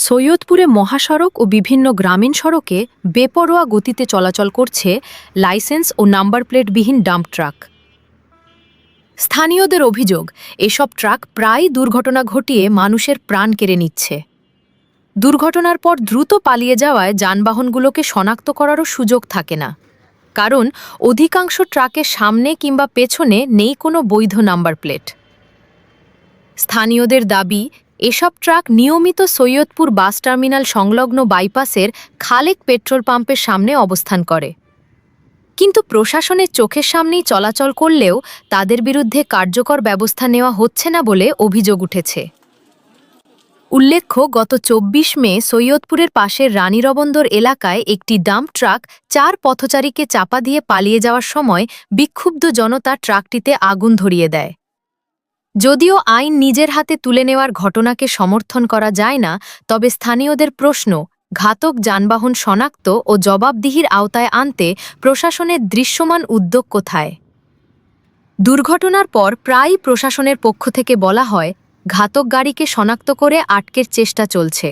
সৈয়দপুরে মহাসড়ক ও বিভিন্ন গ্রামীণ সড়কে বেপরোয়া গতিতে চলাচল করছে লাইসেন্স ও নাম্বার প্লেটবিহীন ডাম্প ট্রাক। স্থানীয়দের অভিযোগ, এসব ট্রাক প্রায় দুর্ঘটনা ঘটিয়ে মানুষের প্রাণ কেড়ে নিচ্ছে। দুর্ঘটনার পর দ্রুত পালিয়ে যাওয়ায় যানবাহনগুলোকে শনাক্ত করারও সুযোগ থাকে না, কারণ অধিকাংশ ট্রাকের সামনে কিংবা পেছনে নেই কোনো বৈধ নাম্বার প্লেট। স্থানীয়দের দাবি, এসব ট্রাক নিয়মিত সৈয়দপুর বাস টার্মিনাল সংলগ্ন বাইপাসের খালেক পেট্রোল পাম্পের সামনে অবস্থান করে, কিন্তু প্রশাসনের চোখের সামনেই চলাচল করলেও তাদের বিরুদ্ধে কার্যকর ব্যবস্থা নেওয়া হচ্ছে না বলে অভিযোগ উঠেছে। উল্লেখ্য, গত ২৪ মে সৈয়দপুরের পাশের রানীরবন্দর এলাকায় একটি ডাম্প ট্রাক ৪ পথচারীকে চাপা দিয়ে পালিয়ে যাওয়ার সময় বিক্ষুব্ধ জনতা ট্রাকটিতে আগুন ধরিয়ে দেয়। যদিও আইন নিজের হাতে তুলে নেওয়ার ঘটনাকে সমর্থন করা যায় না, তবে স্থানীয়দের প্রশ্ন, ঘাতক যানবাহন শনাক্ত ও জবাবদিহির আওতায় আনতে প্রশাসনের দৃশ্যমান উদ্যোগ কোথায়? দুর্ঘটনার পর প্রায়ই প্রশাসনের পক্ষ থেকে বলা হয়, ঘাতক গাড়িকে শনাক্ত করে আটকের চেষ্টা চলছে।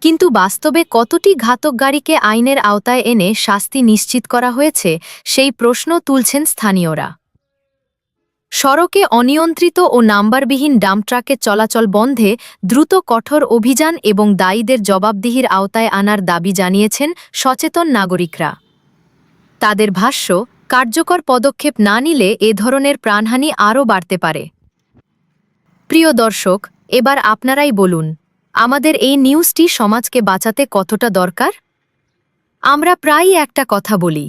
কিন্তু বাস্তবে কতটি ঘাতক গাড়িকে আইনের আওতায় এনে শাস্তি নিশ্চিত করা হয়েছে, সেই প্রশ্ন তুলছেন স্থানীয়রা। সড়কে অনিয়ন্ত্রিত ও নাম্বারবিহীন ডাম্প ট্রাকের চলাচল বন্ধে দ্রুত কঠোর অভিযান এবং দায়ীদের জবাবদিহির আওতায় আনার দাবি জানিয়েছেন সচেতন নাগরিকরা। তাদের ভাষ্য, কার্যকর পদক্ষেপ না নিলে এ ধরনের প্রাণহানি আরও বাড়তে পারে। প্রিয় দর্শক, এবার আপনারাই বলুন, আমাদের এই নিউজটি সমাজকে বাঁচাতে কতটা দরকার? আমরা প্রায়ই একটা কথা বলি,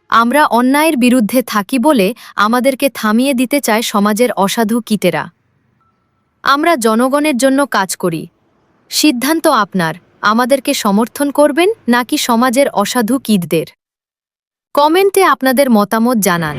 আমরা অন্যায়ের বিরুদ্ধে থাকি বলে আমাদেরকে থামিয়ে দিতে চায় সমাজের অসাধু কীটেরা। আমরা জনগণের জন্য কাজ করি। সিদ্ধান্ত আপনার, আমাদেরকে সমর্থন করবেন নাকি সমাজের অসাধু কীটদের। কমেন্টে আপনাদের মতামত জানান।